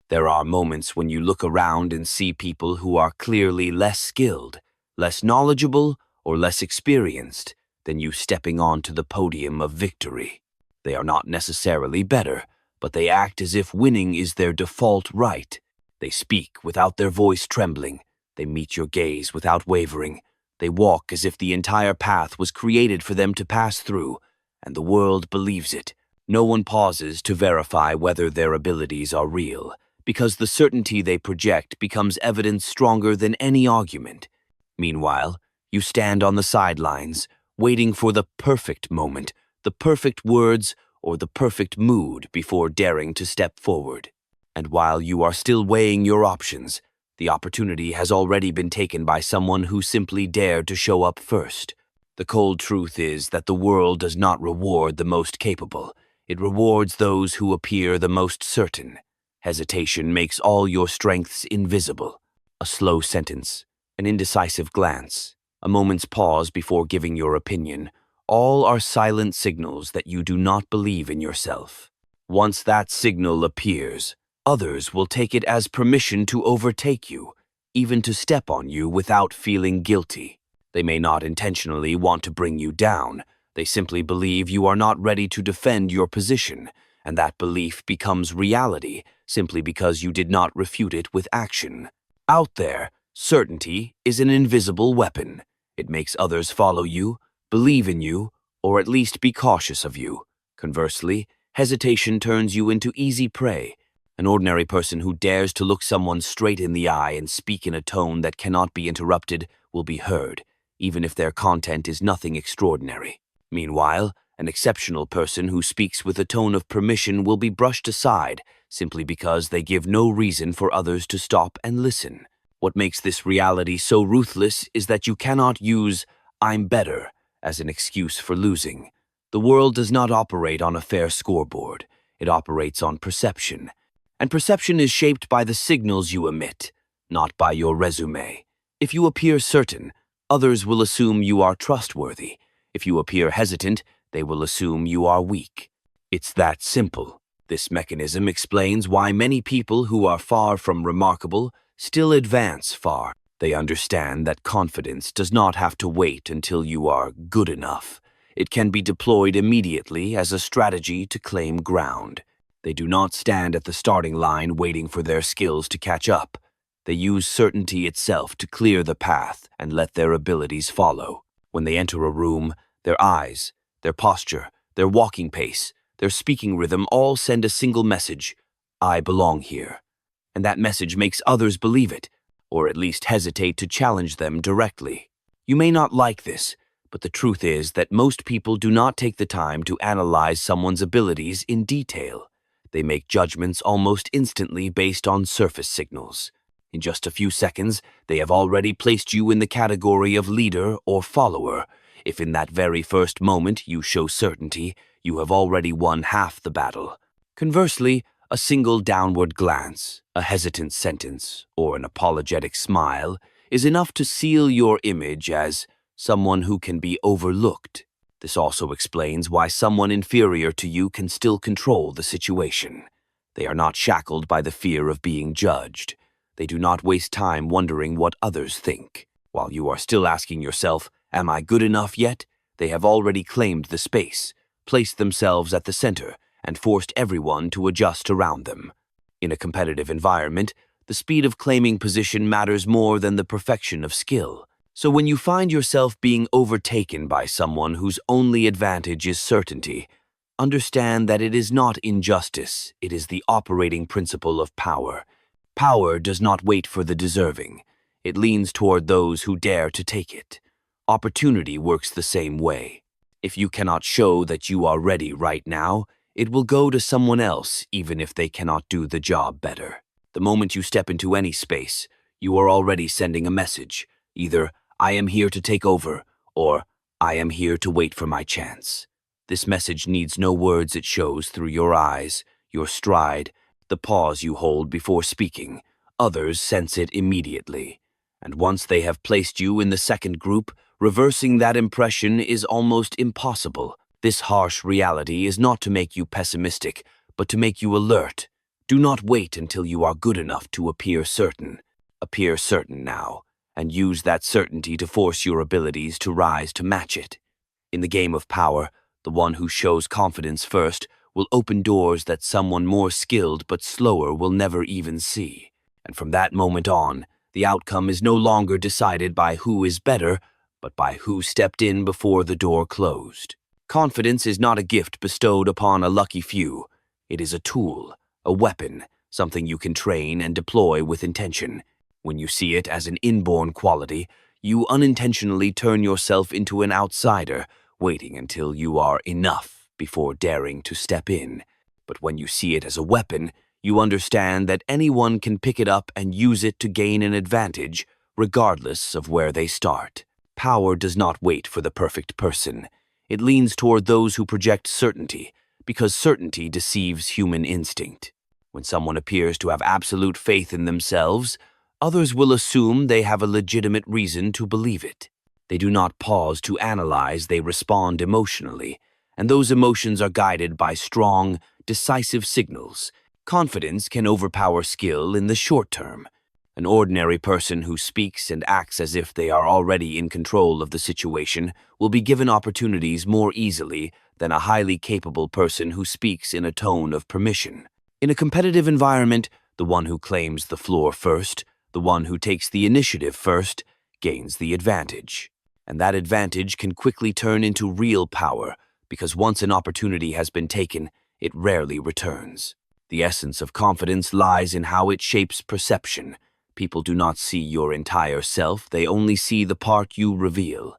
There are moments when you look around and see people who are clearly less skilled, less knowledgeable, or less experienced than you stepping onto the podium of victory. They are not necessarily better, but they act as if winning is their default right. They speak without their voice trembling. They meet your gaze without wavering. They walk as if the entire path was created for them to pass through, and the world believes it. No one pauses to verify whether their abilities are real, because the certainty they project becomes evidence stronger than any argument. Meanwhile, you stand on the sidelines, waiting for the perfect moment, the perfect words, or the perfect mood before daring to step forward. And while you are still weighing your options, the opportunity has already been taken by someone who simply dared to show up first. The cold truth is that the world does not reward the most capable. It rewards those who appear the most certain. Hesitation makes all your strengths invisible. A slow sentence, an indecisive glance, a moment's pause before giving your opinion, all are silent signals that you do not believe in yourself. Once that signal appears, others will take it as permission to overtake you, even to step on you without feeling guilty. They may not intentionally want to bring you down. They simply believe you are not ready to defend your position, and that belief becomes reality simply because you did not refute it with action. Out there, certainty is an invisible weapon. It makes others follow you, believe in you, or at least be cautious of you. Conversely, hesitation turns you into easy prey. An ordinary person who dares to look someone straight in the eye and speak in a tone that cannot be interrupted will be heard, even if their content is nothing extraordinary. Meanwhile, an exceptional person who speaks with a tone of permission will be brushed aside simply because they give no reason for others to stop and listen. What makes this reality so ruthless is that you cannot use "I'm better" as an excuse for losing. The world does not operate on a fair scoreboard. It operates on perception. And perception is shaped by the signals you emit, not by your resume. If you appear certain, others will assume you are trustworthy. If you appear hesitant, they will assume you are weak. It's that simple. This mechanism explains why many people who are far from remarkable still advance far. They understand that confidence does not have to wait until you are good enough. It can be deployed immediately as a strategy to claim ground. They do not stand at the starting line waiting for their skills to catch up. They use certainty itself to clear the path and let their abilities follow. When they enter a room, their eyes, their posture, their walking pace, their speaking rhythm all send a single message: I belong here. And that message makes others believe it, or at least hesitate to challenge them directly. You may not like this, but the truth is that most people do not take the time to analyze someone's abilities in detail. They make judgments almost instantly based on surface signals. In just a few seconds, they have already placed you in the category of leader or follower. If in that very first moment you show certainty, you have already won half the battle. Conversely, a single downward glance, a hesitant sentence, or an apologetic smile is enough to seal your image as someone who can be overlooked. This also explains why someone inferior to you can still control the situation. They are not shackled by the fear of being judged. They do not waste time wondering what others think. While you are still asking yourself, "Am I good enough yet?" they have already claimed the space, placed themselves at the center, and forced everyone to adjust around them. In a competitive environment, the speed of claiming position matters more than the perfection of skill. So when you find yourself being overtaken by someone whose only advantage is certainty, understand that it is not injustice, it is the operating principle of power. Power does not wait for the deserving. It leans toward those who dare to take it. Opportunity works the same way. If you cannot show that you are ready right now, it will go to someone else even if they cannot do the job better. The moment you step into any space, you are already sending a message, either "I am here to take over" or "I am here to wait for my chance." This message needs no words. It shows through your eyes, your stride, the pause you hold before speaking. Others sense it immediately. And once they have placed you in the second group, reversing that impression is almost impossible. This harsh reality is not to make you pessimistic, but to make you alert. Do not wait until you are good enough to appear certain. Appear certain now, and use that certainty to force your abilities to rise to match it. In the game of power, the one who shows confidence first will open doors that someone more skilled but slower will never even see. And from that moment on, the outcome is no longer decided by who is better, but by who stepped in before the door closed. Confidence is not a gift bestowed upon a lucky few. It is a tool, a weapon, something you can train and deploy with intention. When you see it as an inborn quality, you unintentionally turn yourself into an outsider, waiting until you are enough before daring to step in. But when you see it as a weapon, you understand that anyone can pick it up and use it to gain an advantage, regardless of where they start. Power does not wait for the perfect person. It leans toward those who project certainty, because certainty deceives human instinct. When someone appears to have absolute faith in themselves, others will assume they have a legitimate reason to believe it. They do not pause to analyze, they respond emotionally, and those emotions are guided by strong, decisive signals. Confidence can overpower skill in the short term. An ordinary person who speaks and acts as if they are already in control of the situation will be given opportunities more easily than a highly capable person who speaks in a tone of permission. In a competitive environment, the one who claims the floor first, the one who takes the initiative first, gains the advantage. And that advantage can quickly turn into real power, because once an opportunity has been taken, it rarely returns. The essence of confidence lies in how it shapes perception. People do not see your entire self, they only see the part you reveal.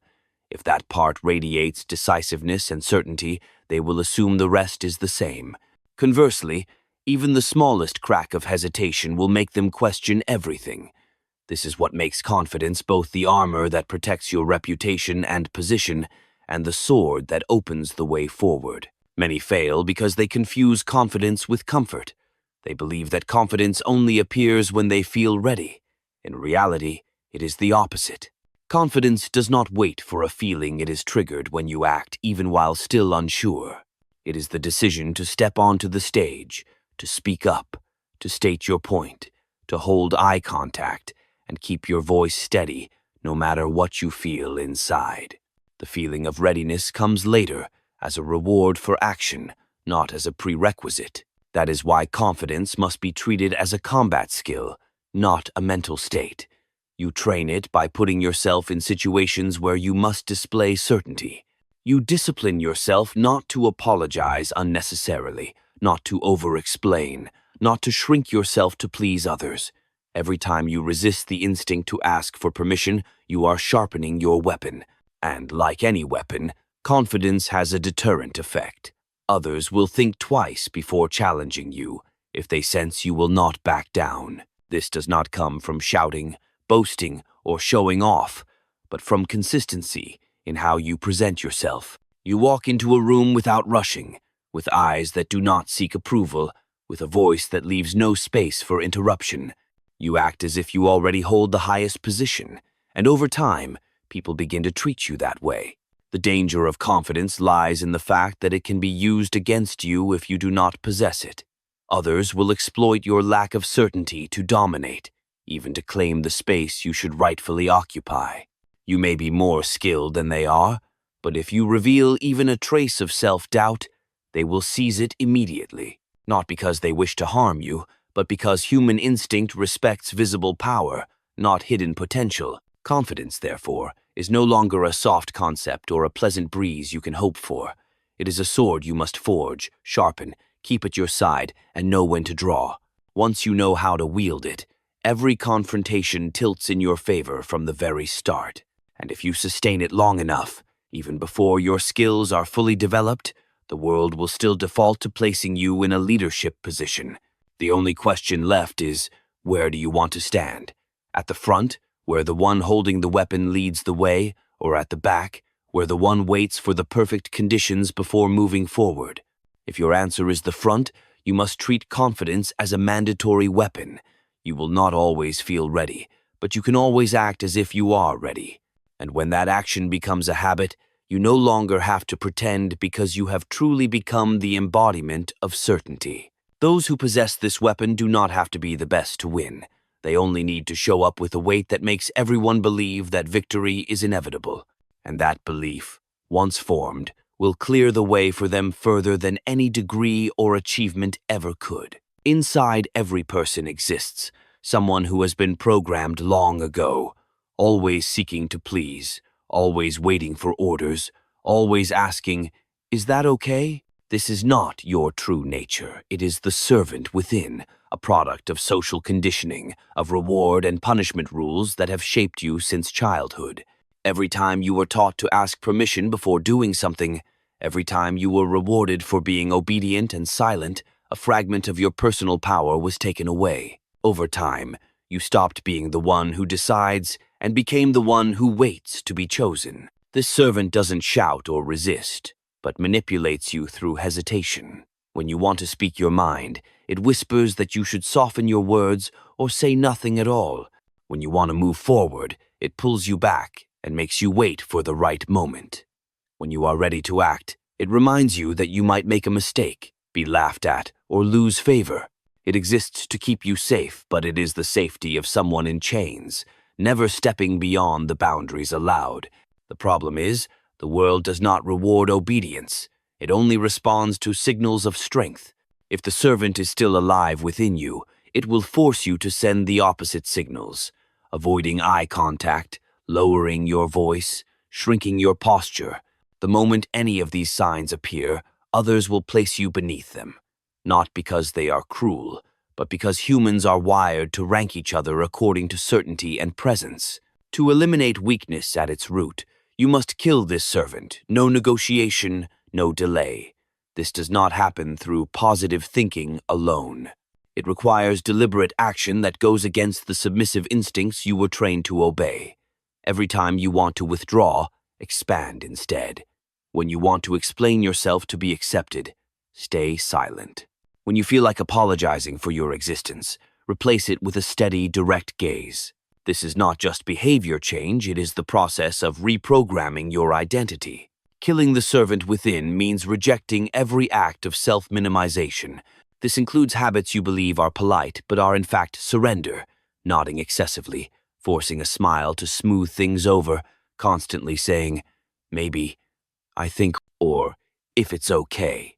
If that part radiates decisiveness and certainty, they will assume the rest is the same. Conversely, even the smallest crack of hesitation will make them question everything. This is what makes confidence both the armor that protects your reputation and position, and the sword that opens the way forward. Many fail because they confuse confidence with comfort. They believe that confidence only appears when they feel ready. In reality, it is the opposite. Confidence does not wait for a feeling, it is triggered when you act even while still unsure. It is the decision to step onto the stage, to speak up, to state your point, to hold eye contact, and keep your voice steady no matter what you feel inside. The feeling of readiness comes later, as a reward for action, not as a prerequisite. That is why confidence must be treated as a combat skill, not a mental state. You train it by putting yourself in situations where you must display certainty. You discipline yourself not to apologize unnecessarily, not to over-explain, not to shrink yourself to please others. Every time you resist the instinct to ask for permission, you are sharpening your weapon. And like any weapon, confidence has a deterrent effect. Others will think twice before challenging you if they sense you will not back down. This does not come from shouting, boasting, or showing off, but from consistency in how you present yourself. You walk into a room without rushing, with eyes that do not seek approval, with a voice that leaves no space for interruption. You act as if you already hold the highest position, and over time, people begin to treat you that way. The danger of confidence lies in the fact that it can be used against you if you do not possess it. Others will exploit your lack of certainty to dominate, even to claim the space you should rightfully occupy. You may be more skilled than they are, but if you reveal even a trace of self-doubt, they will seize it immediately, not because they wish to harm you, but because human instinct respects visible power, not hidden potential. Confidence, therefore, is no longer a soft concept or a pleasant breeze you can hope for. It is a sword you must forge, sharpen, keep at your side, and know when to draw. Once you know how to wield it, every confrontation tilts in your favor from the very start. And if you sustain it long enough, even before your skills are fully developed, the world will still default to placing you in a leadership position. The only question left is, where do you want to stand? At the front, where the one holding the weapon leads the way, or at the back, where the one waits for the perfect conditions before moving forward? If your answer is the front, you must treat confidence as a mandatory weapon. You will not always feel ready, but you can always act as if you are ready. And when that action becomes a habit, you no longer have to pretend because you have truly become the embodiment of certainty. Those who possess this weapon do not have to be the best to win. They only need to show up with a weight that makes everyone believe that victory is inevitable. And that belief, once formed, will clear the way for them further than any degree or achievement ever could. Inside every person exists someone who has been programmed long ago, always seeking to please, always waiting for orders, always asking, "Is that okay?" This is not your true nature. It is the servant within, a product of social conditioning, of reward and punishment rules that have shaped you since childhood. Every time you were taught to ask permission before doing something, every time you were rewarded for being obedient and silent, a fragment of your personal power was taken away. Over time, you stopped being the one who decides and became the one who waits to be chosen. This servant doesn't shout or resist, but manipulates you through hesitation. When you want to speak your mind, it whispers that you should soften your words or say nothing at all. When you want to move forward, it pulls you back and makes you wait for the right moment. When you are ready to act, it reminds you that you might make a mistake, be laughed at, or lose favor. It exists to keep you safe, but it is the safety of someone in chains, never stepping beyond the boundaries allowed. The problem is, the world does not reward obedience. It only responds to signals of strength. If the servant is still alive within you, it will force you to send the opposite signals, avoiding eye contact, lowering your voice, shrinking your posture. The moment any of these signs appear, others will place you beneath them. Not because they are cruel, but because humans are wired to rank each other according to certainty and presence. To eliminate weakness at its root, you must kill this servant. No negotiation, no delay. This does not happen through positive thinking alone. It requires deliberate action that goes against the submissive instincts you were trained to obey. Every time you want to withdraw, expand instead. When you want to explain yourself to be accepted, stay silent. When you feel like apologizing for your existence, replace it with a steady, direct gaze. This is not just behavior change, it is the process of reprogramming your identity. Killing the servant within means rejecting every act of self-minimization. This includes habits you believe are polite but are in fact surrender, nodding excessively, forcing a smile to smooth things over, constantly saying, "Maybe," "I think," or "if it's okay."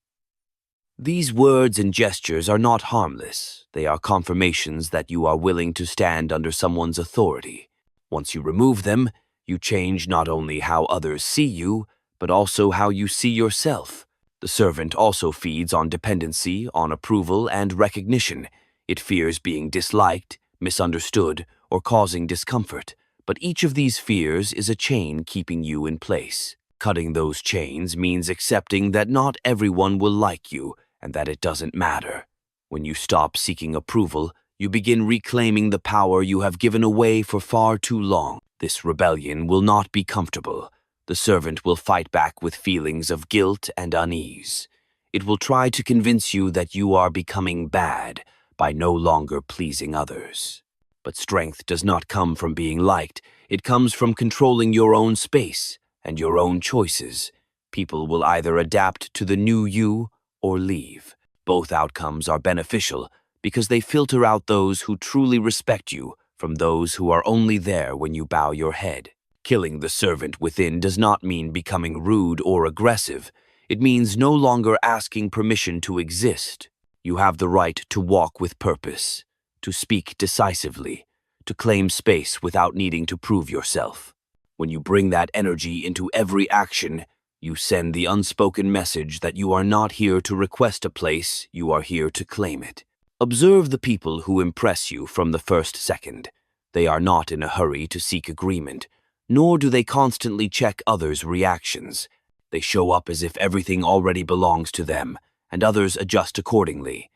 These words and gestures are not harmless. They are confirmations that you are willing to stand under someone's authority. Once you remove them, you change not only how others see you, but also how you see yourself. The servant also feeds on dependency, on approval, and recognition. It fears being disliked, misunderstood, or causing discomfort. But each of these fears is a chain keeping you in place. Cutting those chains means accepting that not everyone will like you, and that it doesn't matter. When you stop seeking approval, you begin reclaiming the power you have given away for far too long. This rebellion will not be comfortable. The servant will fight back with feelings of guilt and unease. It will try to convince you that you are becoming bad by no longer pleasing others. But strength does not come from being liked. It comes from controlling your own space and your own choices. People will either adapt to the new you or leave. Both outcomes are beneficial because they filter out those who truly respect you from those who are only there when you bow your head. Killing the servant within does not mean becoming rude or aggressive. It means no longer asking permission to exist. You have the right to walk with purpose, to speak decisively, to claim space without needing to prove yourself. When you bring that energy into every action, you send the unspoken message that you are not here to request a place, you are here to claim it. Observe the people who impress you from the first second. They are not in a hurry to seek agreement, nor do they constantly check others' reactions. They show up as if everything already belongs to them, and others adjust accordingly.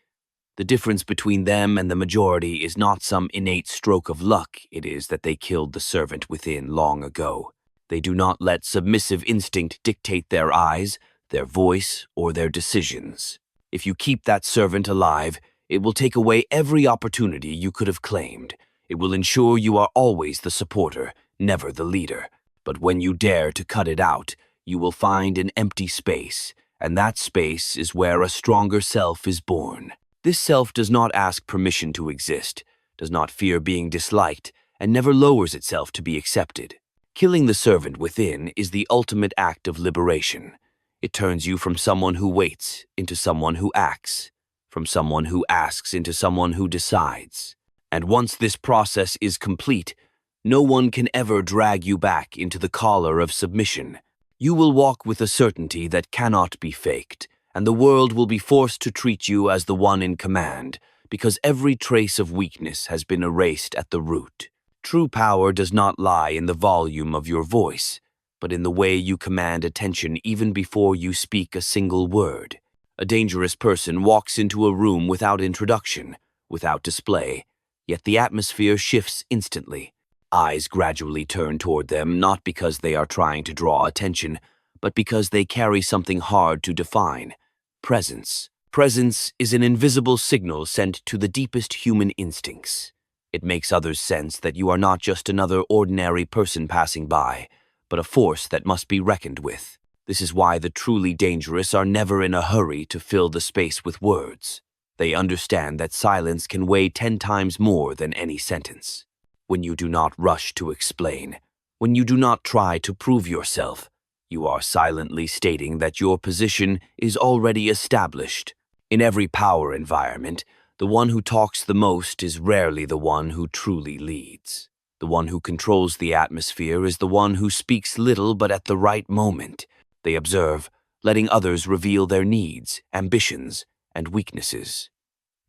The difference between them and the majority is not some innate stroke of luck, it is that they killed the servant within long ago. They do not let submissive instinct dictate their eyes, their voice, or their decisions. If you keep that servant alive, it will take away every opportunity you could have claimed. It will ensure you are always the supporter, never the leader. But when you dare to cut it out, you will find an empty space, and that space is where a stronger self is born. This self does not ask permission to exist, does not fear being disliked, and never lowers itself to be accepted. Killing the servant within is the ultimate act of liberation. It turns you from someone who waits into someone who acts, from someone who asks into someone who decides. And once this process is complete, no one can ever drag you back into the collar of submission. You will walk with a certainty that cannot be faked, and the world will be forced to treat you as the one in command, because every trace of weakness has been erased at the root. True power does not lie in the volume of your voice, but in the way you command attention even before you speak a single word. A dangerous person walks into a room without introduction, without display, yet the atmosphere shifts instantly. Eyes gradually turn toward them not because they are trying to draw attention, but because they carry something hard to define: presence. Presence is an invisible signal sent to the deepest human instincts. It makes others sense that you are not just another ordinary person passing by, but a force that must be reckoned with. This is why the truly dangerous are never in a hurry to fill the space with words. They understand that silence can weigh 10 times more than any sentence. When you do not rush to explain, when you do not try to prove yourself, you are silently stating that your position is already established. In every power environment, the one who talks the most is rarely the one who truly leads. The one who controls the atmosphere is the one who speaks little but at the right moment. They observe, letting others reveal their needs, ambitions, and weaknesses.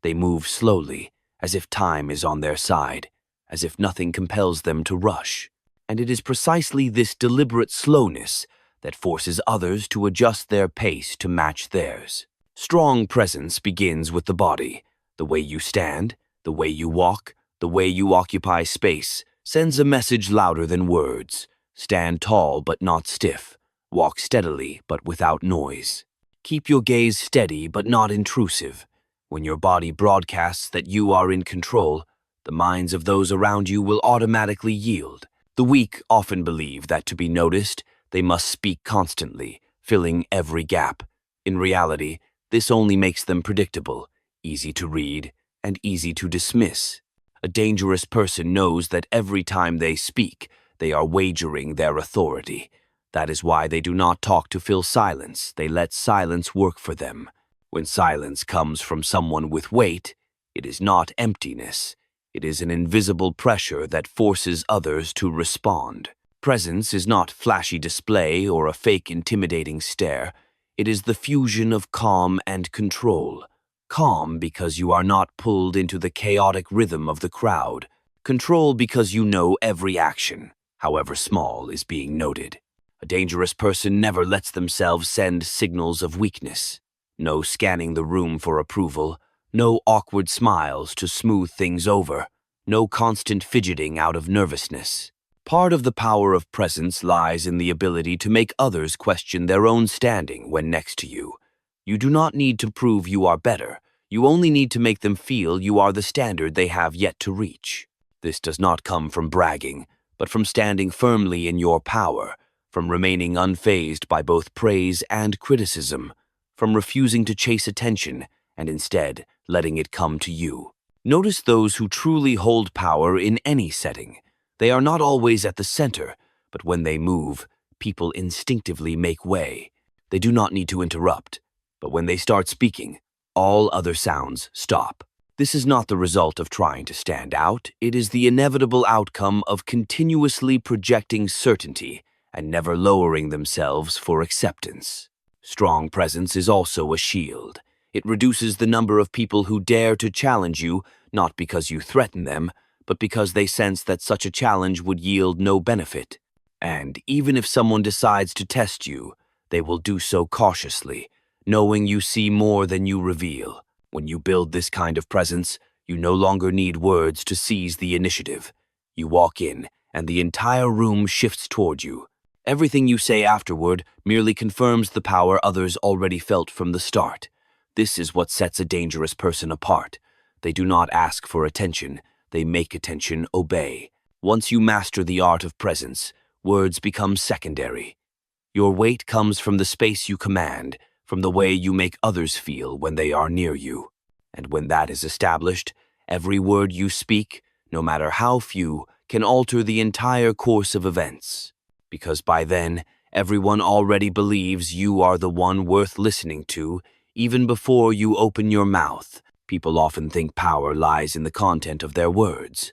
They move slowly, as if time is on their side, as if nothing compels them to rush. And it is precisely this deliberate slowness that forces others to adjust their pace to match theirs. Strong presence begins with the body. The way you stand, the way you walk, the way you occupy space sends a message louder than words. Stand tall but not stiff. Walk steadily but without noise. Keep your gaze steady but not intrusive. When your body broadcasts that you are in control, the minds of those around you will automatically yield. The weak often believe that to be noticed, they must speak constantly, filling every gap. In reality, this only makes them predictable, easy to read, and easy to dismiss. A dangerous person knows that every time they speak, they are wagering their authority. That is why they do not talk to fill silence. They let silence work for them. When silence comes from someone with weight, it is not emptiness. It is an invisible pressure that forces others to respond. Presence is not flashy display or a fake intimidating stare. It is the fusion of calm and control. Calm because you are not pulled into the chaotic rhythm of the crowd. Control because you know every action, however small, is being noted. A dangerous person never lets themselves send signals of weakness. No scanning the room for approval. No awkward smiles to smooth things over. No constant fidgeting out of nervousness. Part of the power of presence lies in the ability to make others question their own standing when next to you. You do not need to prove you are better. You only need to make them feel you are the standard they have yet to reach. This does not come from bragging, but from standing firmly in your power, from remaining unfazed by both praise and criticism, from refusing to chase attention and instead letting it come to you. Notice those who truly hold power in any setting. They are not always at the center, but when they move, people instinctively make way. They do not need to interrupt, but when they start speaking, all other sounds stop. This is not the result of trying to stand out. It is the inevitable outcome of continuously projecting certainty and never lowering themselves for acceptance. Strong presence is also a shield. It reduces the number of people who dare to challenge you, not because you threaten them, but because they sense that such a challenge would yield no benefit. And even if someone decides to test you, they will do so cautiously, knowing you see more than you reveal. When you build this kind of presence, you no longer need words to seize the initiative. You walk in, and the entire room shifts toward you. Everything you say afterward merely confirms the power others already felt from the start. This is what sets a dangerous person apart. They do not ask for attention. They make attention obey. Once you master the art of presence, words become secondary. Your weight comes from the space you command, from the way you make others feel when they are near you. And when that is established, every word you speak, no matter how few, can alter the entire course of events. Because by then, everyone already believes you are the one worth listening to, even before you open your mouth. People often think power lies in the content of their words.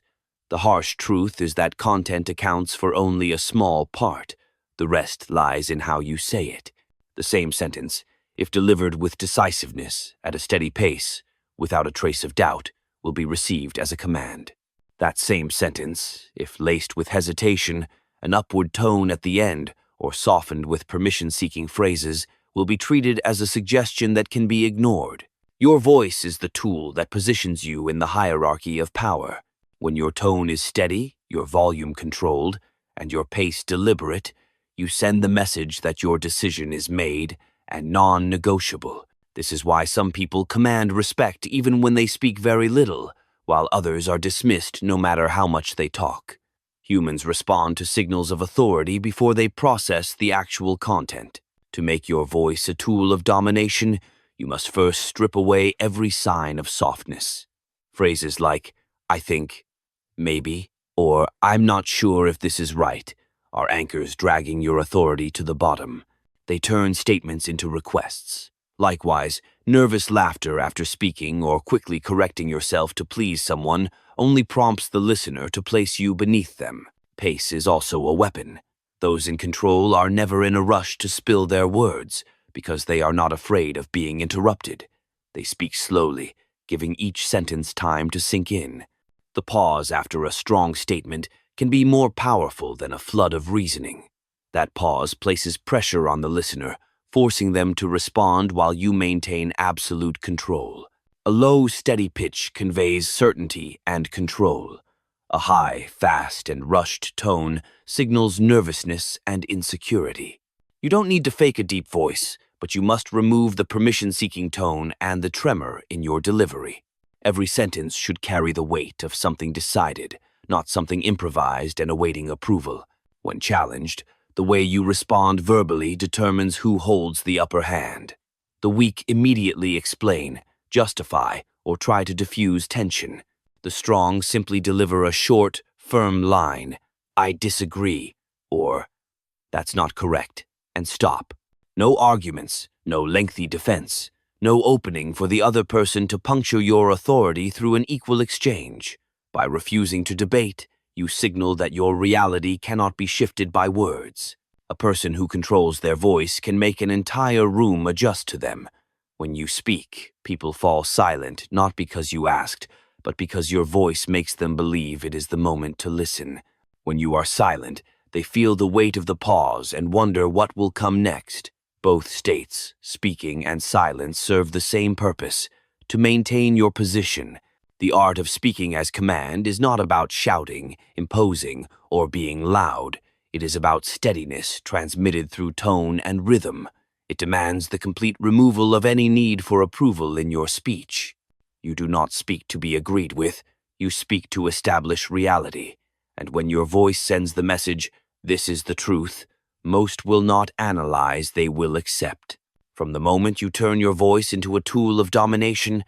The harsh truth is that content accounts for only a small part. The rest lies in how you say it. The same sentence, if delivered with decisiveness, at a steady pace, without a trace of doubt, will be received as a command. That same sentence, if laced with hesitation, an upward tone at the end, or softened with permission-seeking phrases, will be treated as a suggestion that can be ignored. Your voice is the tool that positions you in the hierarchy of power. When your tone is steady, your volume controlled, and your pace deliberate, you send the message that your decision is made and non-negotiable. This is why some people command respect even when they speak very little, while others are dismissed no matter how much they talk. Humans respond to signals of authority before they process the actual content. To make your voice a tool of domination, you must first strip away every sign of softness. Phrases like, "I think," "maybe," or "I'm not sure if this is right," are anchors dragging your authority to the bottom. They turn statements into requests. Likewise, nervous laughter after speaking or quickly correcting yourself to please someone only prompts the listener to place you beneath them. Pace is also a weapon. Those in control are never in a rush to spill their words because they are not afraid of being interrupted. They speak slowly, giving each sentence time to sink in. The pause after a strong statement can be more powerful than a flood of reasoning. That pause places pressure on the listener, forcing them to respond while you maintain absolute control. A low, steady pitch conveys certainty and control. A high, fast, and rushed tone signals nervousness and insecurity. You don't need to fake a deep voice, but you must remove the permission-seeking tone and the tremor in your delivery. Every sentence should carry the weight of something decided, not something improvised and awaiting approval. When challenged, the way you respond verbally determines who holds the upper hand. The weak immediately explain, justify, or try to diffuse tension. The strong simply deliver a short, firm line, "I disagree," or "That's not correct," and stop. No arguments, no lengthy defense, no opening for the other person to puncture your authority through an equal exchange. By refusing to debate, you signal that your reality cannot be shifted by words. A person who controls their voice can make an entire room adjust to them. When you speak, people fall silent not because you asked, but because your voice makes them believe it is the moment to listen. When you are silent, they feel the weight of the pause and wonder what will come next. Both states, speaking and silence, serve the same purpose: to maintain your position. The art of speaking as command is not about shouting, imposing, or being loud. It is about steadiness transmitted through tone and rhythm. It demands the complete removal of any need for approval in your speech. You do not speak to be agreed with, you speak to establish reality. And when your voice sends the message, "This is the truth," most will not analyze, they will accept. From the moment you turn your voice into a tool of domination,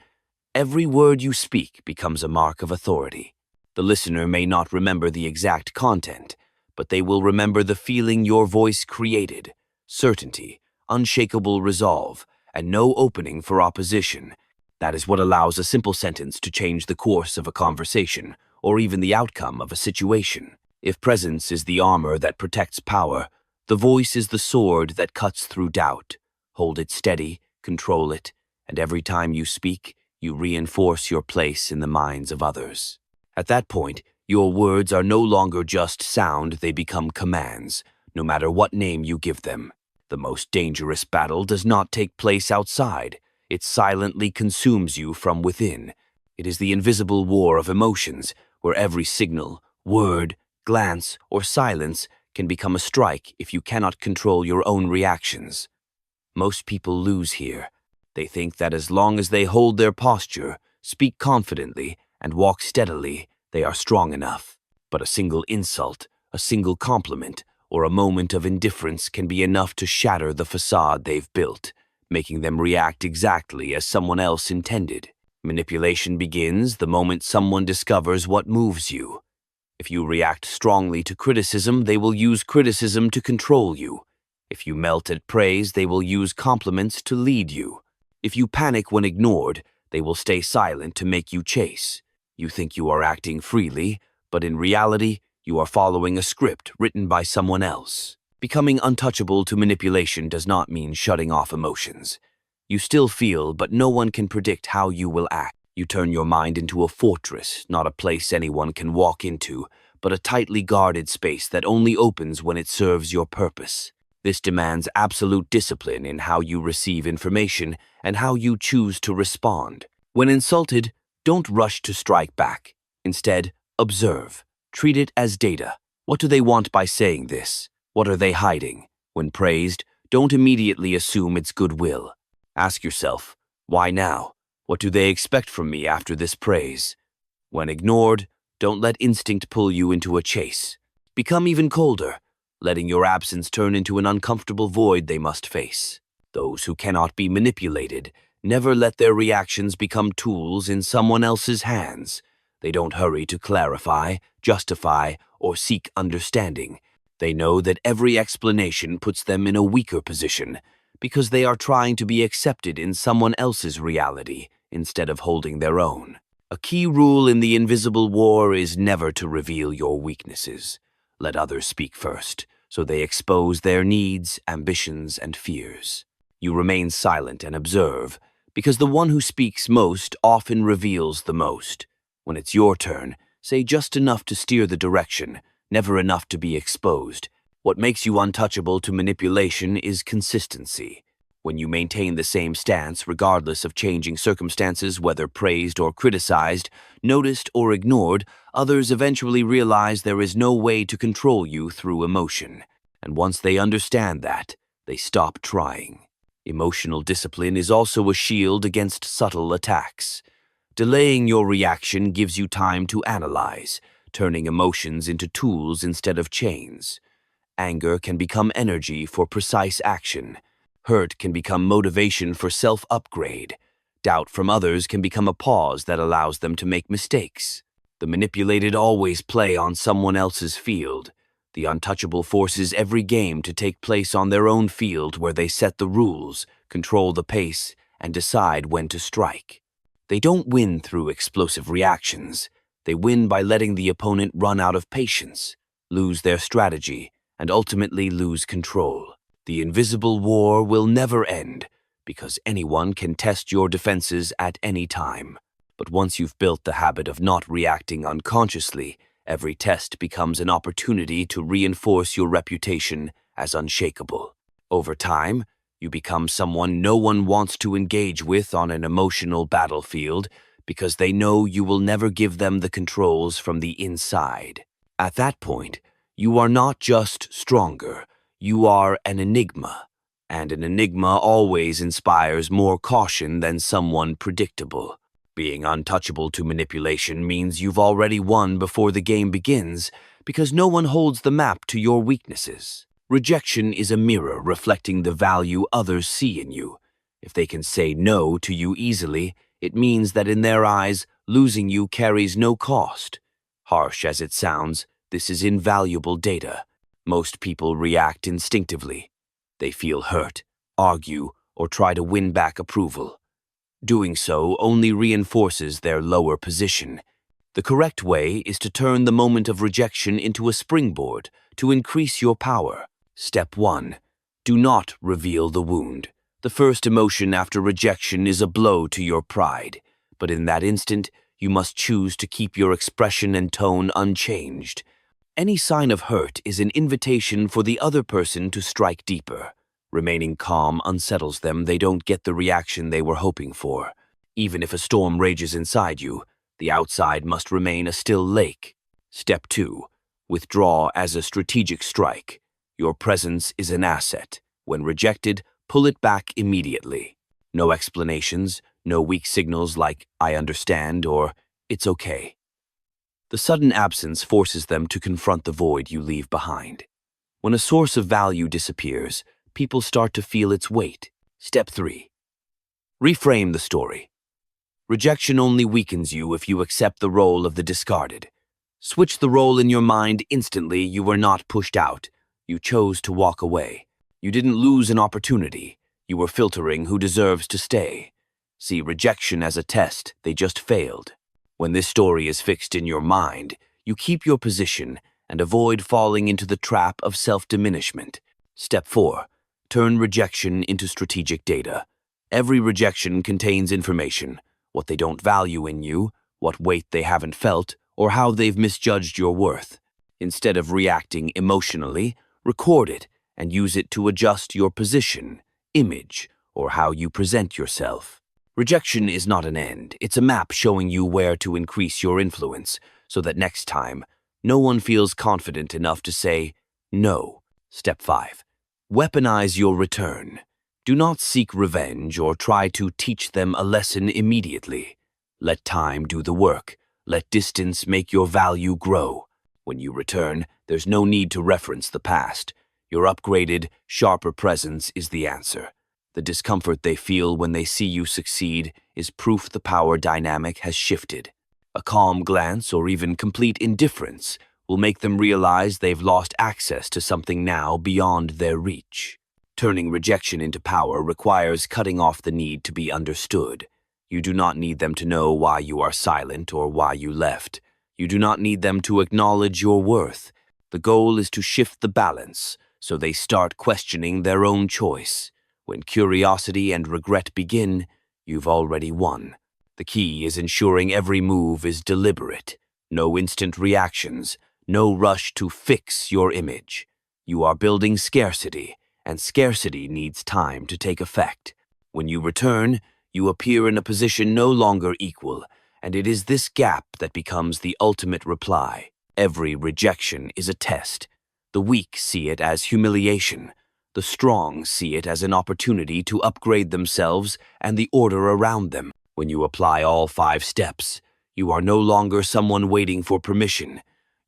every word you speak becomes a mark of authority. The listener may not remember the exact content, but they will remember the feeling your voice created: certainty, unshakable resolve, and no opening for opposition. That is what allows a simple sentence to change the course of a conversation, or even the outcome of a situation. If presence is the armor that protects power, the voice is the sword that cuts through doubt. Hold it steady, control it, and every time you speak, you reinforce your place in the minds of others. At that point, your words are no longer just sound, they become commands, no matter what name you give them. The most dangerous battle does not take place outside. It silently consumes you from within. It is the invisible war of emotions, where every signal, word, glance, or silence can become a strike if you cannot control your own reactions. Most people lose here. They think that as long as they hold their posture, speak confidently, and walk steadily, they are strong enough. But a single insult, a single compliment, or a moment of indifference can be enough to shatter the facade they've built, making them react exactly as someone else intended. Manipulation begins the moment someone discovers what moves you. If you react strongly to criticism, they will use criticism to control you. If you melt at praise, they will use compliments to lead you. If you panic when ignored, they will stay silent to make you chase. You think you are acting freely, but in reality, you are following a script written by someone else. Becoming untouchable to manipulation does not mean shutting off emotions. You still feel, but no one can predict how you will act. You turn your mind into a fortress, not a place anyone can walk into, but a tightly guarded space that only opens when it serves your purpose. This demands absolute discipline in how you receive information and how you choose to respond. When insulted, don't rush to strike back. Instead, observe. Treat it as data. What do they want by saying this? What are they hiding? When praised, don't immediately assume it's goodwill. Ask yourself, why now? What do they expect from me after this praise? When ignored, don't let instinct pull you into a chase. Become even colder, letting your absence turn into an uncomfortable void they must face. Those who cannot be manipulated never let their reactions become tools in someone else's hands. They don't hurry to clarify, justify, or seek understanding. They know that every explanation puts them in a weaker position because they are trying to be accepted in someone else's reality instead of holding their own. A key rule in the invisible war is never to reveal your weaknesses. Let others speak first, so they expose their needs, ambitions, and fears. You remain silent and observe, because the one who speaks most often reveals the most. When it's your turn, say just enough to steer the direction, never enough to be exposed. What makes you untouchable to manipulation is consistency. When you maintain the same stance regardless of changing circumstances, whether praised or criticized, noticed or ignored, others eventually realize there is no way to control you through emotion. And once they understand that, they stop trying. Emotional discipline is also a shield against subtle attacks. Delaying your reaction gives you time to analyze, turning emotions into tools instead of chains. Anger can become energy for precise action. Hurt can become motivation for self-upgrade. Doubt from others can become a pause that allows them to make mistakes. The manipulated always play on someone else's field. The untouchable forces every game to take place on their own field where they set the rules, control the pace, and decide when to strike. They don't win through explosive reactions. They win by letting the opponent run out of patience, lose their strategy, and ultimately lose control. The invisible war will never end because anyone can test your defenses at any time. But once you've built the habit of not reacting unconsciously, every test becomes an opportunity to reinforce your reputation as unshakable. Over time, you become someone no one wants to engage with on an emotional battlefield because they know you will never give them the controls from the inside. At that point, you are not just stronger, you are an enigma, and an enigma always inspires more caution than someone predictable. Being untouchable to manipulation means you've already won before the game begins because no one holds the map to your weaknesses. Rejection is a mirror reflecting the value others see in you. If they can say no to you easily, it means that in their eyes, losing you carries no cost. Harsh as it sounds, this is invaluable data. Most people react instinctively. They feel hurt, argue, or try to win back approval. Doing so only reinforces their lower position. The correct way is to turn the moment of rejection into a springboard to increase your power. Step 1. Do not reveal the wound. The first emotion after rejection is a blow to your pride, but in that instant, you must choose to keep your expression and tone unchanged. Any sign of hurt is an invitation for the other person to strike deeper. Remaining calm unsettles them. They don't get the reaction they were hoping for. Even if a storm rages inside you, the outside must remain a still lake. Step 2. Withdraw as a strategic strike. Your presence is an asset. When rejected, pull it back immediately. No explanations, no weak signals like "I understand" or "it's okay." The sudden absence forces them to confront the void you leave behind. When a source of value disappears, people start to feel its weight. Step 3. Reframe the story. Rejection only weakens you if you accept the role of the discarded. Switch the role in your mind instantly. You were not pushed out. You chose to walk away. You didn't lose an opportunity. You were filtering who deserves to stay. See rejection as a test. They just failed. When this story is fixed in your mind, you keep your position and avoid falling into the trap of self-diminishment. Step 4. Turn rejection into strategic data. Every rejection contains information, what they don't value in you, what weight they haven't felt, or how they've misjudged your worth. Instead of reacting emotionally, record it and use it to adjust your position, image, or how you present yourself. Rejection is not an end. It's a map showing you where to increase your influence so that next time, no one feels confident enough to say no. Step 5. Weaponize your return. Do not seek revenge or try to teach them a lesson immediately. Let time do the work. Let distance make your value grow. When you return, there's no need to reference the past. Your upgraded, sharper presence is the answer. The discomfort they feel when they see you succeed is proof the power dynamic has shifted. A calm glance or even complete indifference will make them realize they've lost access to something now beyond their reach. Turning rejection into power requires cutting off the need to be understood. You do not need them to know why you are silent or why you left. You do not need them to acknowledge your worth. The goal is to shift the balance so they start questioning their own choice. When curiosity and regret begin, you've already won. The key is ensuring every move is deliberate. No instant reactions, no rush to fix your image. You are building scarcity, and scarcity needs time to take effect. When you return, you appear in a position no longer equal, and it is this gap that becomes the ultimate reply. Every rejection is a test. The weak see it as humiliation. The strong see it as an opportunity to upgrade themselves and the order around them. When you apply all 5 steps, you are no longer someone waiting for permission.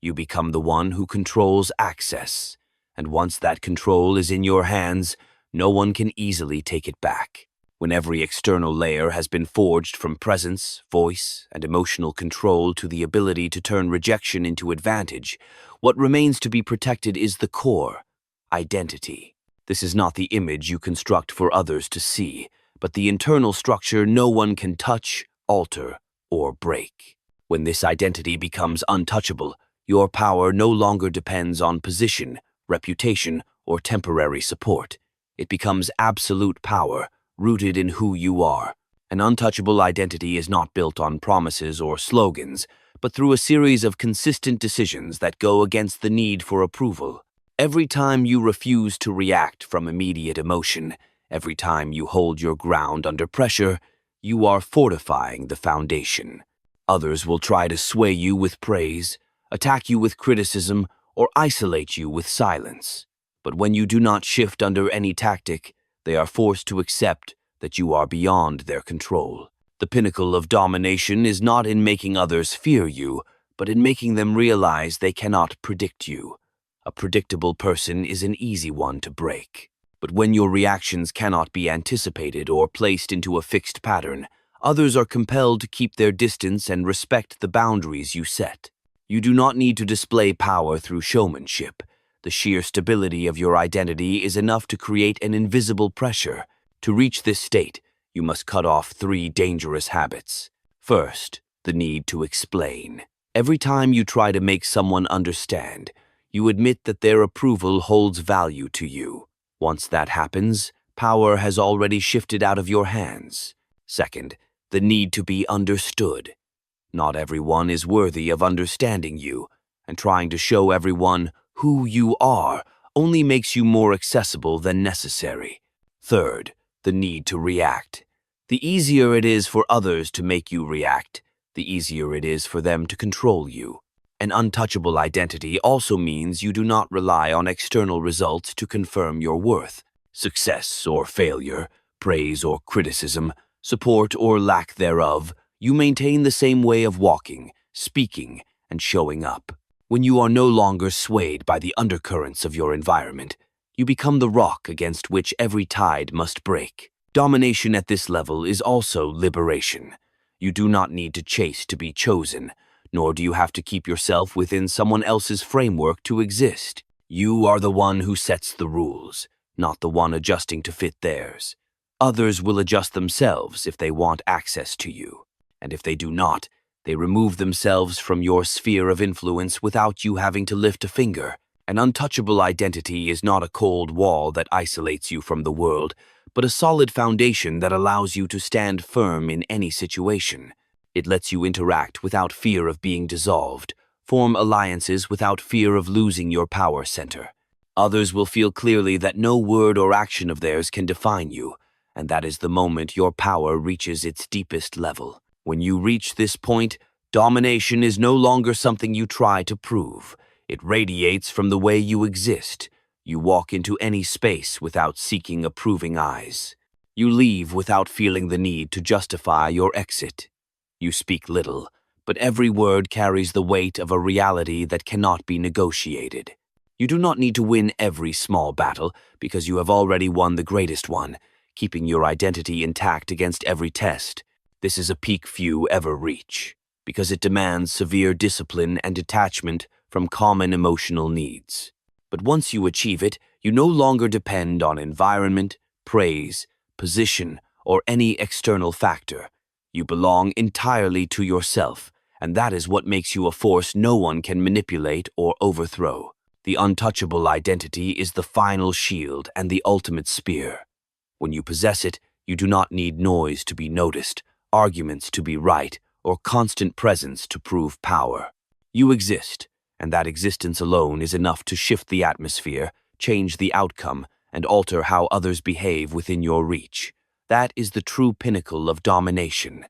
You become the one who controls access. And once that control is in your hands, no one can easily take it back. When every external layer has been forged from presence, voice, and emotional control to the ability to turn rejection into advantage, what remains to be protected is the core, identity. This is not the image you construct for others to see, but the internal structure no one can touch, alter, or break. When this identity becomes untouchable, your power no longer depends on position, reputation, or temporary support. It becomes absolute power, rooted in who you are. An untouchable identity is not built on promises or slogans, but through a series of consistent decisions that go against the need for approval. Every time you refuse to react from immediate emotion, every time you hold your ground under pressure, you are fortifying the foundation. Others will try to sway you with praise, attack you with criticism, or isolate you with silence. But when you do not shift under any tactic, they are forced to accept that you are beyond their control. The pinnacle of domination is not in making others fear you, but in making them realize they cannot predict you. A predictable person is an easy one to break. But when your reactions cannot be anticipated or placed into a fixed pattern, others are compelled to keep their distance and respect the boundaries you set. You do not need to display power through showmanship. The sheer stability of your identity is enough to create an invisible pressure. To reach this state, you must cut off 3 dangerous habits. First, the need to explain. Every time you try to make someone understand, you admit that their approval holds value to you. Once that happens, power has already shifted out of your hands. Second, the need to be understood. Not everyone is worthy of understanding you, and trying to show everyone who you are only makes you more accessible than necessary. Third, the need to react. The easier it is for others to make you react, the easier it is for them to control you. An untouchable identity also means you do not rely on external results to confirm your worth. Success or failure, praise or criticism, support or lack thereof, you maintain the same way of walking, speaking, and showing up. When you are no longer swayed by the undercurrents of your environment, you become the rock against which every tide must break. Domination at this level is also liberation. You do not need to chase to be chosen, nor do you have to keep yourself within someone else's framework to exist. You are the one who sets the rules, not the one adjusting to fit theirs. Others will adjust themselves if they want access to you, and if they do not, they remove themselves from your sphere of influence without you having to lift a finger. An untouchable identity is not a cold wall that isolates you from the world, but a solid foundation that allows you to stand firm in any situation. It lets you interact without fear of being dissolved, form alliances without fear of losing your power center. Others will feel clearly that no word or action of theirs can define you, and that is the moment your power reaches its deepest level. When you reach this point, domination is no longer something you try to prove. It radiates from the way you exist. You walk into any space without seeking approving eyes. You leave without feeling the need to justify your exit. You speak little, but every word carries the weight of a reality that cannot be negotiated. You do not need to win every small battle because you have already won the greatest one, keeping your identity intact against every test. This is a peak few ever reach, because it demands severe discipline and detachment from common emotional needs. But once you achieve it, you no longer depend on environment, praise, position, or any external factor. You belong entirely to yourself, and that is what makes you a force no one can manipulate or overthrow. The untouchable identity is the final shield and the ultimate spear. When you possess it, you do not need noise to be noticed, arguments to be right, or constant presence to prove power. You exist, and that existence alone is enough to shift the atmosphere, change the outcome, and alter how others behave within your reach. That is the true pinnacle of domination,